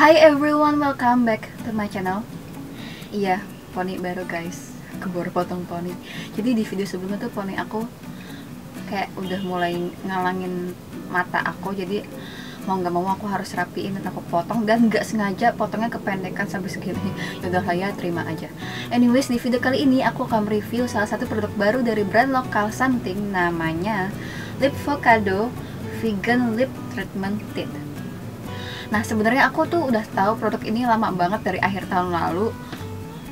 Hi everyone, welcome back to my channel. Iya, poni baru guys. Keburu potong poni. Jadi di video sebelumnya tuh poni aku kayak udah mulai ngalangin mata aku. Jadi mau nggak mau aku harus rapiin dan aku potong, dan nggak sengaja potongnya kependekan sampai segini. Yaudah lah ya, terima aja. Anyways, di video kali ini aku akan review salah satu produk baru dari brand lokal Something, namanya Lipfocado Vegan Lip Treatment Tint. Nah, sebenarnya aku tuh udah tahu produk ini lama banget, dari akhir tahun lalu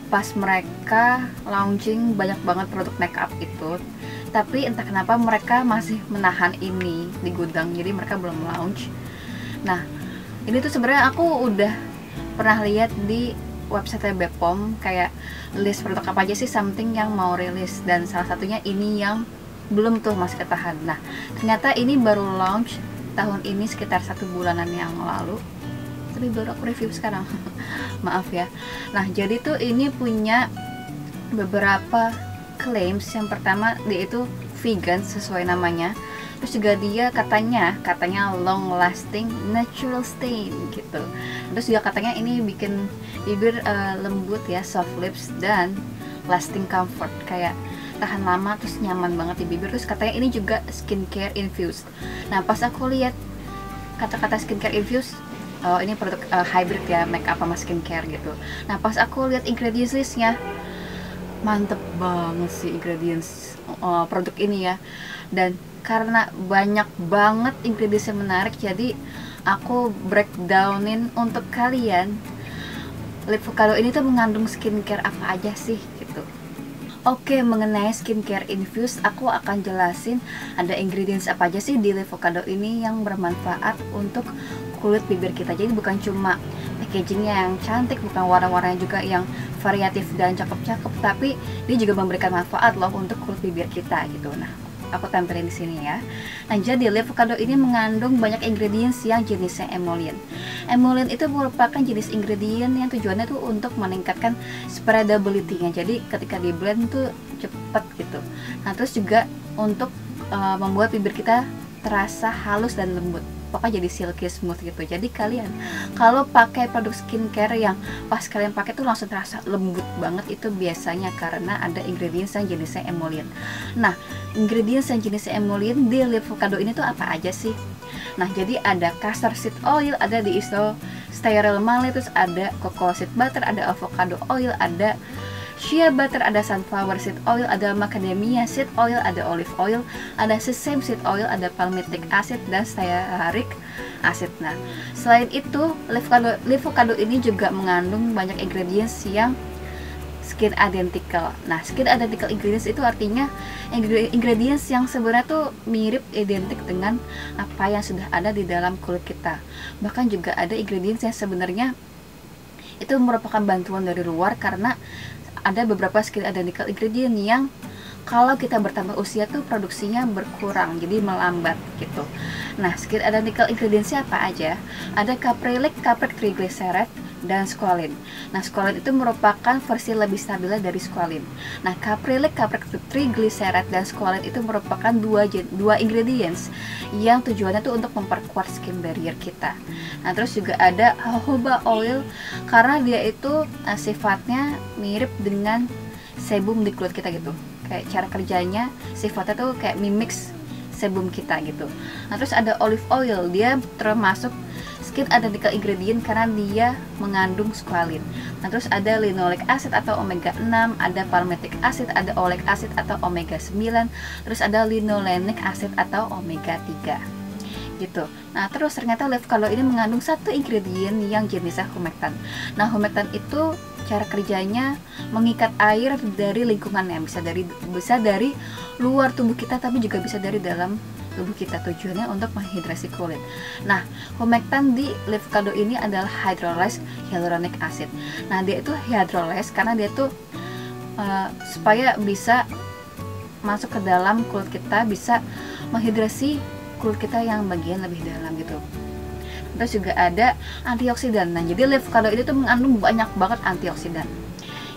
pas mereka launching banyak banget produk makeup itu. Tapi entah kenapa mereka masih menahan ini di gudang, jadi mereka belum launch. Nah, ini tuh sebenarnya aku udah pernah lihat di website Bepom kayak list produk apa aja sih Something yang mau rilis, dan salah satunya ini yang belum tuh, masih ketahan. Nah, ternyata ini baru launch tahun ini sekitar 1 bulanan yang lalu, tapi baru aku review sekarang. Maaf ya. Nah, jadi tuh ini punya beberapa claims. Yang pertama, dia itu vegan sesuai namanya. Terus juga dia katanya long lasting natural stain gitu. Terus juga katanya ini bikin bibir lembut ya, soft lips, dan lasting comfort, kayak tahan lama terus nyaman banget di bibir. Terus katanya ini juga skincare infused. Nah, pas aku lihat kata-kata skincare infused, oh ini produk hybrid ya, makeup sama skincare gitu. Nah, pas aku lihat ingredients listnya, mantep banget sih ingredients produk ini ya. Dan karena banyak banget ingredients yang menarik, jadi aku breakdownin untuk kalian. Lipfocado ini tuh mengandung skincare apa aja sih gitu. Oke, mengenai skincare infused, aku akan jelasin ada ingredients apa aja sih di Lipfocado ini yang bermanfaat untuk kulit bibir kita. Jadi bukan cuma packagingnya yang cantik, bukan warna-warnanya juga yang variatif dan cakep-cakep, tapi dia juga memberikan manfaat loh untuk kulit bibir kita gitu. Nah, aku tampilin di sini ya. Nah, jadi Lipfocado ini mengandung banyak ingredients yang jenisnya emollient. Emollient itu merupakan jenis ingredient yang tujuannya tuh untuk meningkatkan spreadability-nya. Jadi ketika di blend tuh cepet gitu. Nah, terus juga untuk membuat bibir kita terasa halus dan lembut. Pokoknya jadi silky smooth gitu. Jadi kalian kalau pakai produk skincare yang pas kalian pakai tuh langsung terasa lembut banget, itu biasanya karena ada ingredients yang jenisnya emollient. Nah, ingredients yang jenisnya emollient di Lipfocado ini tuh apa aja sih? Nah, jadi ada castor seed oil, ada di iso stearyl male, terus ada cocoa seed butter, ada avocado oil, ada shea butter, ada sunflower seed oil, ada macadamia seed oil, ada olive oil, ada sesame seed oil, ada palmitic acid, dan stearic acid. Nah, selain itu Lipfocado ini juga mengandung banyak ingredients yang skin identical. Nah, skin identical ingredients itu artinya ingredients yang sebenarnya tuh mirip, identik dengan apa yang sudah ada di dalam kulit kita. Bahkan juga ada ingredients yang sebenarnya itu merupakan bantuan dari luar, karena ada beberapa skin identical ingredient yang kalau kita bertambah usia tuh produksinya berkurang, jadi melambat gitu. Nah, skin identical ingredients apa aja? Ada caprylic, caprylic triglyceride, dan squalene. Nah, squalene itu merupakan versi lebih stabil dari squalene. Nah, caprylic, caprylic triglyceride, dan squalene itu merupakan dua ingredients yang tujuannya tuh untuk memperkuat skin barrier kita. Nah, terus juga ada jojoba oil, karena dia itu sifatnya mirip dengan sebum di kulit kita gitu. Kayak cara kerjanya sifatnya tuh kayak mimix sebum kita gitu. Nah, terus ada olive oil, dia termasuk skin identical ingredient karena dia mengandung squalene. Nah, terus ada linoleic acid atau omega 6, ada palmitic acid, ada oleic acid atau omega 9, terus ada linolenic acid atau omega 3 gitu. Nah, terus ternyata Lipfocado ini mengandung satu ingredient yang jenisnya humectant. Nah, humectant itu cara kerjanya mengikat air dari lingkungannya, bisa dari luar tubuh kita, tapi juga bisa dari dalam tubuh kita. Tujuannya untuk menghidrasi kulit. Nah, humectant di Lipfocado ini adalah hydrolyzed hyaluronic acid. Nah, dia itu hydrolyzed karena dia tuh supaya bisa masuk ke dalam kulit kita, bisa menghidrasi kulit kita yang bagian lebih dalam gitu. Terus juga ada antioksidan. Nah, jadi Lipfocado ini tuh mengandung banyak banget antioksidan,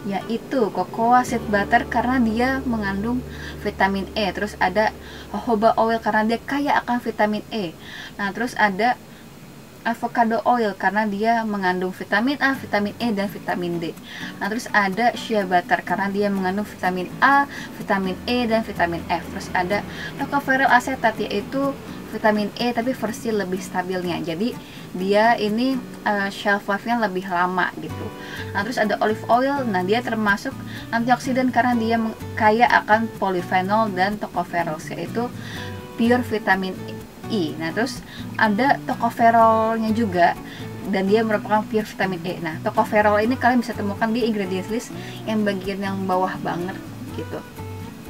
yaitu cocoa seed butter karena dia mengandung vitamin E. Terus ada jojoba oil karena dia kaya akan vitamin E. Nah, terus ada avocado oil karena dia mengandung vitamin A, vitamin E, dan vitamin D. Nah, terus ada shea butter karena dia mengandung vitamin A, vitamin E, dan vitamin F. Terus ada tocopherol acetate, yaitu vitamin E tapi versi lebih stabilnya. Jadi dia ini shelf life-nya lebih lama gitu. Nah, terus ada olive oil. Nah, dia termasuk antioksidan karena dia kaya akan polyphenol dan tocopherols, yaitu pure vitamin E. Nah, terus ada tocopherolnya juga dan dia merupakan pure vitamin E. Nah, tocopherol ini kalian bisa temukan di ingredients list yang bagian yang bawah banget gitu.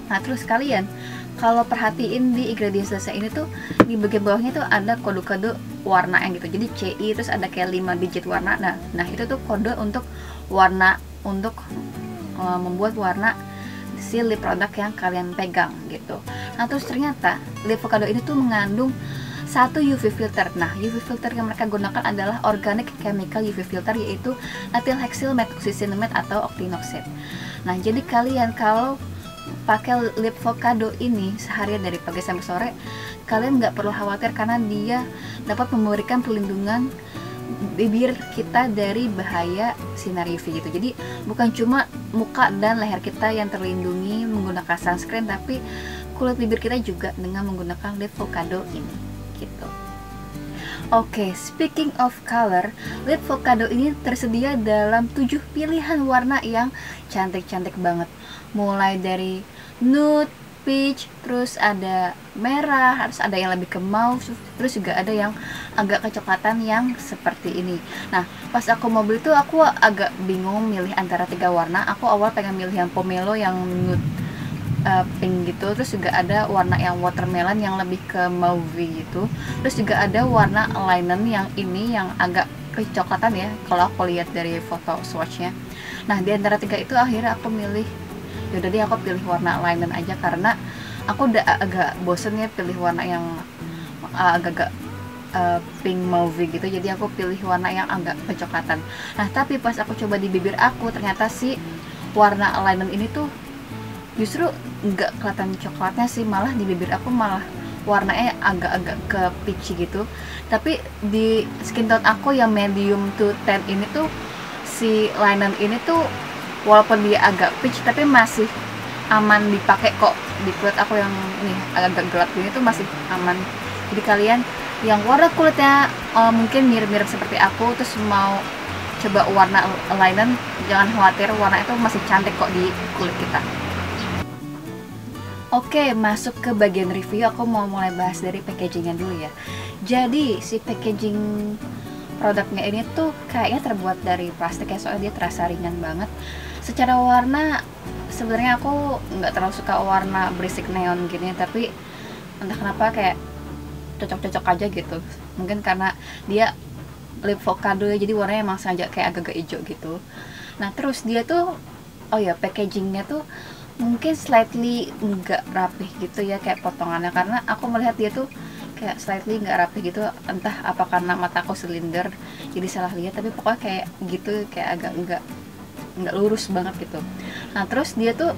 Nah, terus kalian kalau perhatiin di ingredients list ini tuh di bagian bawahnya tuh ada kode-kode warna yang gitu. Jadi CI, terus ada kayak 5 digit warna. Nah itu tuh kode untuk warna, untuk membuat warna si lip produk yang kalian pegang gitu. Nah, terus ternyata lip avocado ini tuh mengandung satu UV filter. Nah, UV filter yang mereka gunakan adalah organic chemical UV filter, yaitu ethyl hexyl methoxycinnamide atau octinoxate. Nah, jadi kalian kalau pakai lip avocado ini seharian dari pagi sampai sore, kalian nggak perlu khawatir karena dia dapat memberikan perlindungan bibir kita dari bahaya sinar UV gitu. Jadi bukan cuma muka dan leher kita yang terlindungi menggunakan sunscreen, tapi kulit bibir kita juga dengan menggunakan lip avocado ini gitu. Oke, speaking of color, lip avocado ini tersedia dalam 7 pilihan warna yang cantik-cantik banget. Mulai dari nude, peach, terus ada merah, harus ada yang lebih ke mauve, terus juga ada yang agak kecoklatan yang seperti ini. Nah, pas aku mau beli tuh aku agak bingung milih antara 3 warna. Aku awal pengen milih yang pomelo yang nude pink gitu, terus juga ada warna yang watermelon yang lebih ke mauve gitu, terus juga ada warna linen yang ini yang agak kecoklatan ya kalau aku lihat dari foto swatchnya. Nah, di antara 3 itu akhirnya aku milih, yaudah deh aku pilih warna linen aja karena aku udah agak bosen ya pilih warna yang agak-agak pink mauve gitu, jadi aku pilih warna yang agak kecoklatan. Nah, tapi pas aku coba di bibir aku, ternyata si warna linen ini tuh justru nggak kelihatan coklatnya sih, malah di bibir aku malah warnanya agak-agak ke peachy gitu. Tapi di skin tone aku yang medium to tan ini tuh, si linen ini tuh walaupun dia agak peach tapi masih aman dipakai kok. Di kulit aku yang nih agak gelap gini tuh masih aman. Jadi kalian yang warna kulitnya mungkin mirip-mirip seperti aku terus mau coba warna linen, jangan khawatir, warna itu masih cantik kok di kulit kita. Oke, masuk ke bagian review. Aku mau mulai bahas dari packagingnya dulu ya. Jadi si packaging produknya ini tuh kayaknya terbuat dari plastik ya, soalnya dia terasa ringan banget. Secara warna sebenarnya aku nggak terlalu suka warna berisik neon gini, tapi entah kenapa kayak cocok-cocok aja gitu. Mungkin karena dia lip avocado ya, jadi warnanya emang sengaja kayak agak-agak hijau gitu. Nah, terus dia tuh, oh ya, packagingnya tuh mungkin slightly nggak rapih gitu ya, kayak potongannya, karena aku melihat dia tuh kayak slightly nggak rapih gitu. Entah apa karena mataku silinder jadi salah lihat, tapi pokoknya kayak gitu, kayak agak nggak lurus banget gitu. Nah, terus dia tuh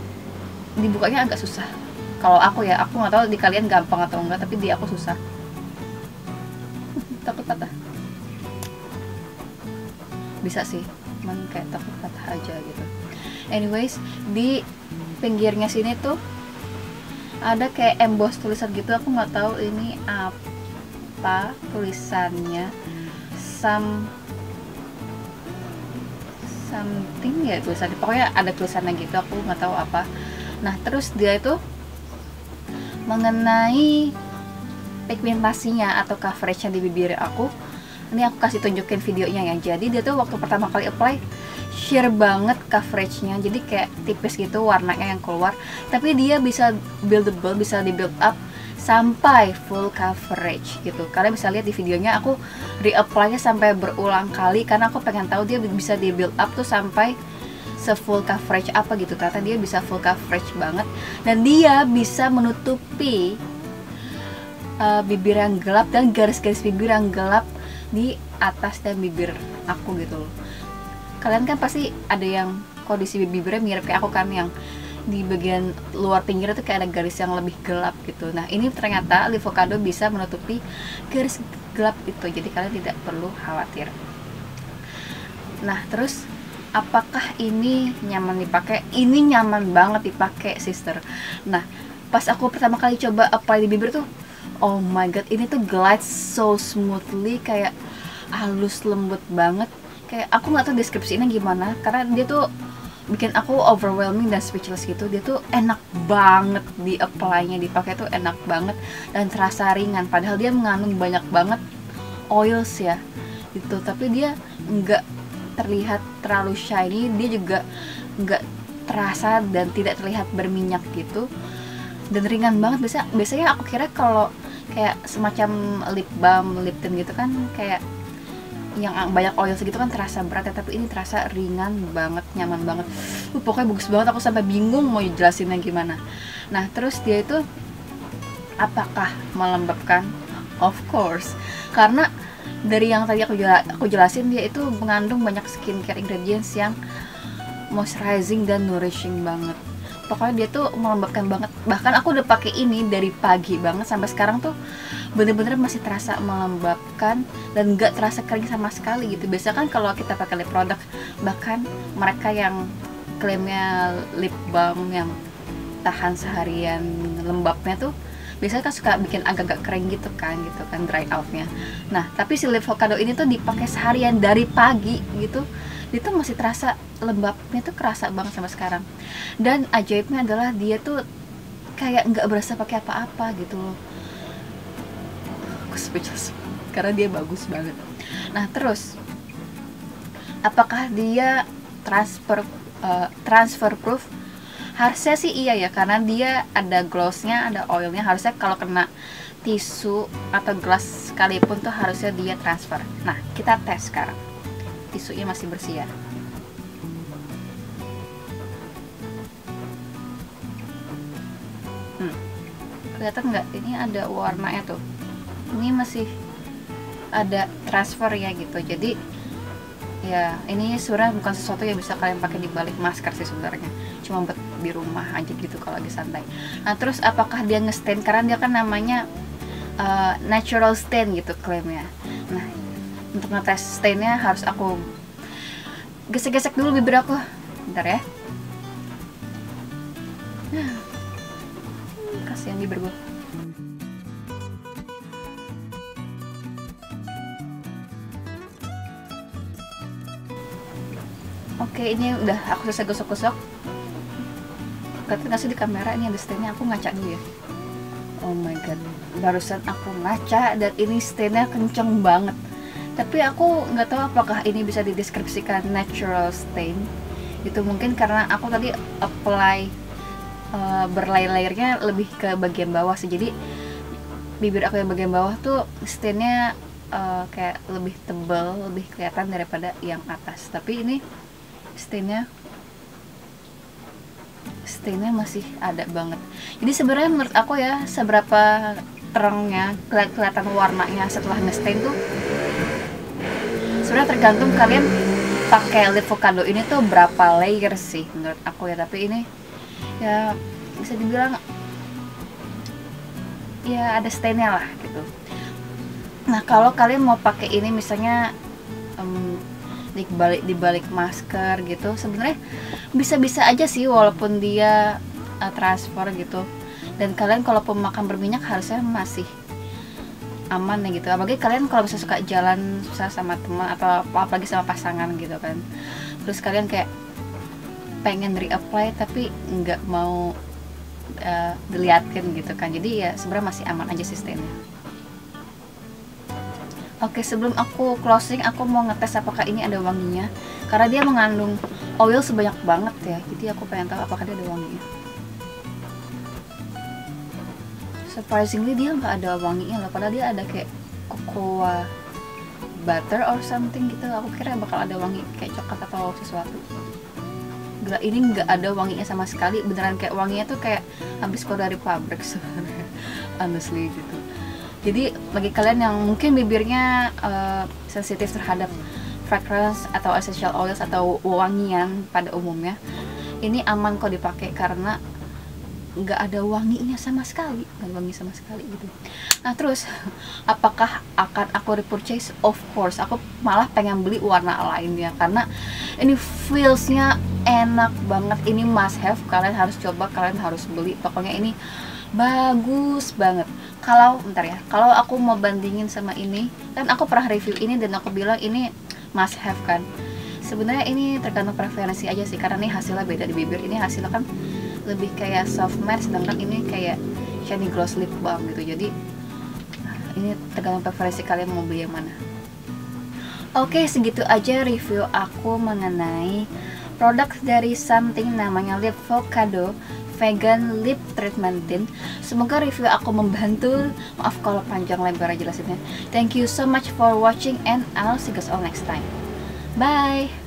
dibukanya agak susah kalau aku ya, aku nggak tahu di kalian gampang atau enggak, tapi di aku susah. Takut patah, bisa sih, cuman kayak takut patah aja gitu. Anyways, di pinggirnya sini tuh ada kayak emboss tulisan gitu, aku nggak tahu ini apa tulisannya, something ya tulisannya, pokoknya ada tulisannya gitu, aku nggak tahu apa. Nah, terus dia itu mengenai pigmentasinya atau coveragenya di bibir aku, ini aku kasih tunjukin videonya ya. Jadi dia tuh waktu pertama kali apply sheer banget coveragenya, jadi kayak tipis gitu warnanya yang keluar, tapi dia bisa buildable, bisa di build up sampai full coverage gitu. Kalian bisa lihat di videonya aku reapply-nya sampai berulang kali karena aku pengen tahu dia bisa di build up tuh sampai se-full coverage apa gitu. Ternyata dia bisa full coverage banget dan dia bisa menutupi bibir yang gelap dan garis-garis bibir yang gelap di atas dan bibir aku gitu loh. Kalian kan pasti ada yang kondisi bibirnya mirip kayak aku kan, yang di bagian luar pinggirnya tuh kayak ada garis yang lebih gelap gitu. Nah ini ternyata Livocado bisa menutupi garis gelap itu, jadi kalian tidak perlu khawatir. Nah terus apakah ini nyaman dipakai? Ini nyaman banget dipakai sister. Nah pas aku pertama kali coba apply di bibir tuh, oh my god, ini tuh glides so smoothly, kayak halus lembut banget. Kayak aku nggak tahu deskripsinya gimana, karena dia tuh bikin aku overwhelming dan speechless gitu. Dia tuh enak banget di apply-nya, dipakai tuh enak banget dan terasa ringan, padahal dia mengandung banyak banget oils ya gitu, tapi dia nggak terlihat terlalu shiny, dia juga nggak terasa dan tidak terlihat berminyak gitu, dan ringan banget. Biasanya aku kira kalau kayak semacam lip balm, lip tint gitu kan, kayak yang banyak oil segitu kan terasa berat ya, tapi ini terasa ringan banget, nyaman banget. Pokoknya bagus banget, aku sampai bingung mau jelasinnya gimana. Nah terus dia itu apakah melembabkan? Of course, karena dari yang tadi aku jelasin, dia itu mengandung banyak skincare ingredients yang moisturizing dan nourishing banget. Pokoknya dia tuh melembabkan banget. Bahkan aku udah pakai ini dari pagi banget sampai sekarang tuh bener-bener masih terasa melembabkan dan gak terasa kering sama sekali gitu. Biasanya kan kalau kita pakai lip product, bahkan mereka yang klaimnya lip balm yang tahan seharian lembabnya tuh biasanya kan suka bikin agak-agak kering gitu kan dry outnya. Nah tapi si Livocado ini tuh dipakai seharian dari pagi gitu, dia tuh masih terasa lembabnya tuh kerasa banget sampai sekarang. Dan ajaibnya adalah dia tuh kayak nggak berasa pakai apa-apa gitu loh. Aku speechless karena dia bagus banget. Nah terus apakah dia transfer proof? Harusnya sih iya ya, karena dia ada glossnya, ada oilnya. Harusnya kalau kena tisu atau gelas sekalipun tuh harusnya dia transfer. Nah kita tes sekarang. Tisunya masih bersih ya. Kelihatan nggak? Ini ada warnanya tuh. Ini masih ada transfer ya gitu. Jadi ya ini sebenarnya bukan sesuatu yang bisa kalian pakai di balik masker sih sebenarnya, cuma buat di rumah aja gitu kalau lagi santai. Nah terus apakah dia nge-stain? Karena dia kan namanya natural stain gitu klaimnya. Nah untuk ngetes stainnya harus aku gesek-gesek dulu bibir aku, bentar ya. Kasihan bibir gue. Oke, ini udah aku selesai gosok-gosok. Kelihatan nggak sih di kamera ini ada stainnya? Aku ngaca dulu ya. Oh my god, barusan aku ngaca dan ini stainnya kenceng banget. Tapi aku nggak tahu apakah ini bisa dideskripsikan natural stain. Itu mungkin karena aku tadi apply berlayer-layernya lebih ke bagian bawah sih. Jadi bibir aku yang bagian bawah tuh stainnya kayak lebih tebal, lebih kelihatan daripada yang atas. Tapi ini stainnya masih ada banget. Jadi sebenarnya menurut aku ya, seberapa terangnya kelihatan warnanya setelah nge-stain tuh sebenarnya tergantung kalian pakai Livocado ini tuh berapa layer sih menurut aku ya. Tapi ini ya bisa dibilang ya ada stainnya lah gitu. Nah kalau kalian mau pakai ini misalnya di balik masker gitu, sebenarnya bisa-bisa aja sih walaupun dia transfer gitu. Dan kalian kalau pemakan berminyak harusnya masih aman ya gitu. Apalagi kalian kalau bisa suka jalan susah sama teman atau apalagi sama pasangan gitu kan. Terus kalian kayak pengen reapply tapi nggak mau diliatin gitu kan. Jadi ya sebenarnya masih aman aja sistemnya. Oke, sebelum aku closing, aku mau ngetes apakah ini ada wanginya. Karena dia mengandung oil sebanyak banget ya. Jadi aku pengen tahu apakah dia ada wanginya. Surprisingly dia nggak ada wanginya loh. Padahal dia ada kayak cocoa butter or something gitu. Aku kira bakal ada wangi kayak coklat atau sesuatu. Gila, ini nggak ada wanginya sama sekali. Beneran kayak wanginya tuh kayak habis keluar dari pabrik sebenarnya. Honestly gitu. Jadi bagi kalian yang mungkin bibirnya sensitif terhadap fragrance atau essential oils atau wangian pada umumnya, ini aman kok dipakai karena nggak ada wanginya sama sekali, nggak wangi sama sekali gitu. Nah terus apakah akan aku repurchase? Of course, aku malah pengen beli warna lainnya karena ini feelsnya enak banget. Ini must have, kalian harus coba, kalian harus beli, pokoknya ini bagus banget. Kalau bentar ya, kalau aku mau bandingin sama ini, kan aku pernah review ini dan aku bilang ini must have kan. Sebenarnya ini tergantung preferensi aja sih, karena ini hasilnya beda di bibir. Ini hasilnya kan lebih kayak soft matte, sedangkan ini kayak shiny gloss lip balm gitu. Jadi ini tergantung preferensi kalian mau beli yang mana. Oke, segitu aja review aku mengenai produk dari Something, namanya Lipvocado Vegan Lip Treatment Tint. Semoga review aku membantu. Maaf kalau panjang lebar jelasinnya. Thank you so much for watching and I'll see you guys all next time. Bye.